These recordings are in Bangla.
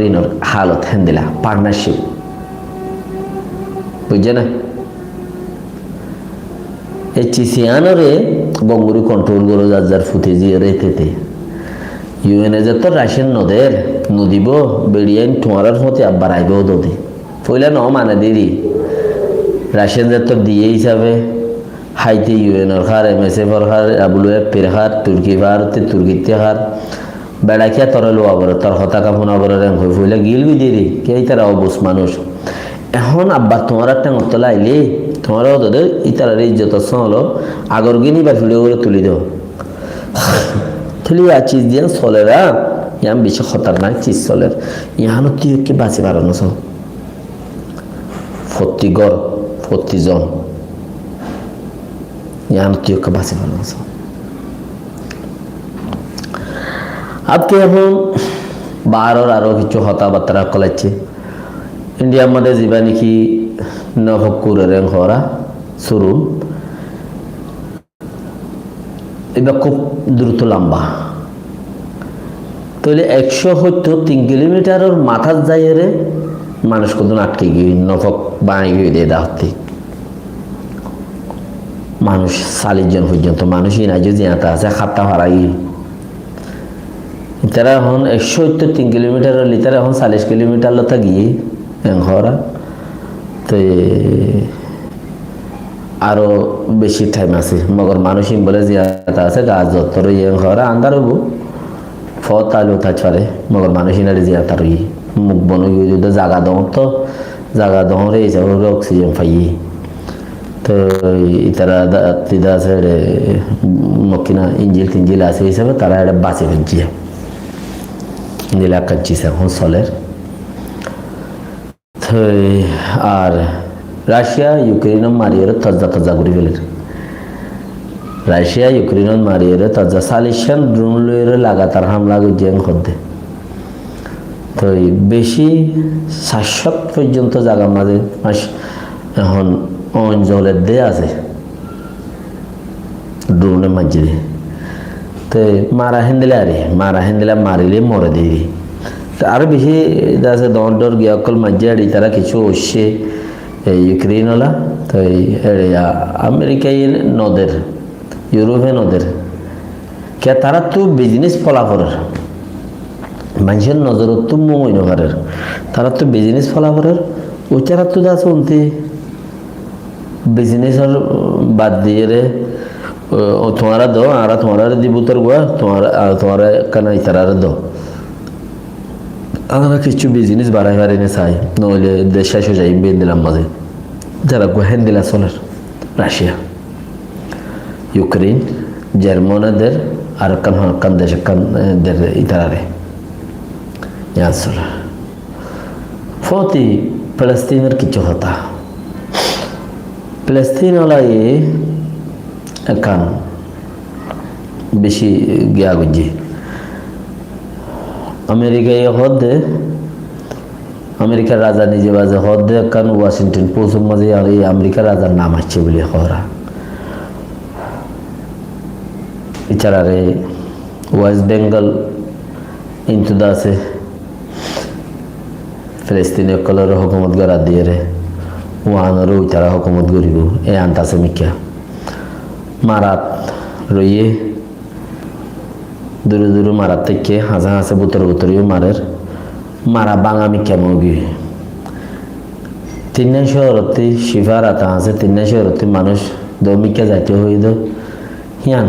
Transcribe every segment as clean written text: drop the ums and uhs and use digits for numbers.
ঋণর হালত হ্যান্দিলা পার্টনারশিপ বুঝছে না এই চিসিয়ানরে গঙ্গুরি কন্ট্রোল করো যার যার ফুটে জিয়ে রেতেতে ইউএনএ যে তো রাশিয়ান নদের নদীব বেড়িয়ান তোমার মতে আবার আইবেও দদি পইলা ন মানে দিদি রাশিয়ান যে তো দিয়ে হিসাবে হাইতে ইউএনর হার MSF-এর হার WFP-র হার তুর্কি ভারতে তুর্কিতে হার বেড়াকিয়া তরে লোয়া বড় তোর হতাকা ফোনা বড় র্যাঙ্ক হয়ে ফইলা গিলবি দিদি কে তারা অবুস মানুষ এখন আব্বা তোমার একটা মতলা আইলে তোমারও তোদের ইতার ইজ্জত হলো আগর গিনি বা ভিডিও করে তুলি দাও তুলি আর চিজ দিয়ে চলেরা ইয়াম বেশি খতরনাক চিজ চলের ইহানো তুই কি বাঁচি বাড়ানো সব ফত্তি গড় ফত্তি জন ইহানো তুই কি বাঁচি বাড়ানো সব আজকে এখন বারোর আরো কিছু হতাবার্তা কলাচ্ছে ইন্ডিয়ার মধ্যে যাবা নাকি নভকুরের হরা শুরু এবার খুব দ্রুত লম্বা তাহলে 103 কিলোমিটারের মাথার যাইরে মানুষ কত আটকে গিয়ে নভক বাঁয়ে গিয়ে দিয়ে দাঁড়াতে মানুষ 40 জন পর্যন্ত মানুষই নাই যে জিয়াতা আছে খাতা হারাই তারা এখন 103 কিলোমিটার তারা এখন 40 কিলোমিটার লতা গিয়ে হরা তো আরো বেশি টাইম আছে মগর মানুষই বলে জিয়াতা আছে গাছ যত্তর হরা আন্দার হবো ফত আলু তাছাড়ে মগর মানুষই না জিয়াতা রই মুখ বন যদি জাগা দহ তো জাগা দহরে হিসাবে অক্সিজেন পাই তো তারা তিদা আছে মকিনা ইঞ্জিল টিঞ্জিল আছে হিসাবে তারা এটা বাঁচে ফেলছি নীলা কাচ্ছিস এখন চলের আর রাশিয়া ইউক্রেন মারিয়ে তজা তজা করে ফেলের রাশিয়া ইউক্রেন মারিয়ে তজা 40 ড্রোন লইয়ে লাগাতার হামলা করছে খদ্দে তো বেশি 700 পর্যন্ত জায়গা মাঝে এখন অঞ্চলের দিয়ে আছে ড্রোনের মাঝে তো মারা হেন্দিলা মারিলে মরে দিবি আরো বেশি আছে দর গিয়া অকল মাঝে আড়ি তারা কিছু হচ্ছে ইউক্রেন হলা তো আমেরিকাই নদের ইউরোপে নদের কে তারা তো বিজনেস ফলাফলের মানুষের নজরত তো মই নগরের তারা তো বিজনেস ফলাফলের ওইটারা তো আছে উনতে বিজনেসের বাদ দিয়ে রে তোমারা দো আর তোমারা দিব তোর গোয়া তোমারা কানাই তারা দো আমরা কিছু বিজনেস বাড়াই বাড়িনে চাই নইলে দেশ শেষ হয়ে যাই বেন দিলাম মাঝে যারা গোহেন দিলা চলের রাশিয়া ইউক্রেন জার্মানদের আর কান দেশে কানদের ইতারারে চলে ফতি ফলস্তিনের কিছু হতা ফলস্তিন হলাই একান বেশি গিয়া গুজি আমেরিকায় হদে আমেরিকার রাজা নিজে বাজে হদে কান ওয়াশিংটন পোস্টের মাঝে আর এই আমেরিকার রাজার নাম আসছে বলে হরা এছাড়ারে ওয়েস্ট বেঙ্গল ইন্তুদা আছে ফিলিস্তিনের কলর হুকুমত গড়া দিয়ে রে ওয়ানরও তারা হুকুমত গরিব এ আনতাছে মিকা মারাত রইয়ে দূরে দূরে মারার থেকে হাজা হাসে বুতরিও মারা বাঙামি কেমন গিয়ে 3 শহরতে শিফার আতা আছে 3 শহরতে মানুষ দমিকা যাইতে হইল হিয়ান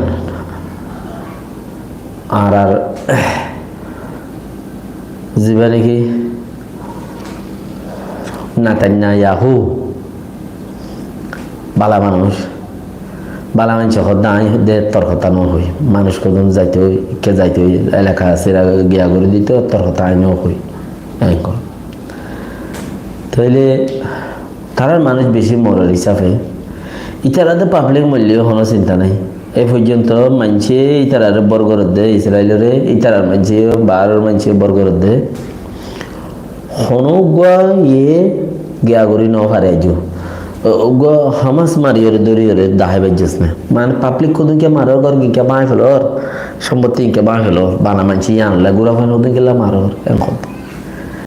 আর জীবা নাকি নেতানিয়াহু বালা মানুষ বালা মানুষ হদাই দে তর্কতা ন হই মানুষ কদম যাইতে হই কে যাইতে হই এলাকা আছে গিয়া করে দিতে তর্কতা আইন হই এখন তাইলে তারার মানুষ বেশি মরার হিসাবে ইতারাতে পাবলিক মূল্য কোনো চিন্তা নাই এই পর্যন্ত মানছে ইতারার বর্গর দে ইসরায়েলরে ইতারার মানছে বারোর মানছে বর্গর দে হনুগুয়া ইয়ে গিয়া করি ন হারে আইজো হামাস মারিয়রে দরিয়রে দাহে বাজ্যস না মানে পাবলিক কদুকে মারর গর গিকে বাঁয় ফেলর সম্পত্তি ইনকে বাঁয় ফেলর বানা মানছি আনলা গুড়া ফান ওদিকে মারর এখন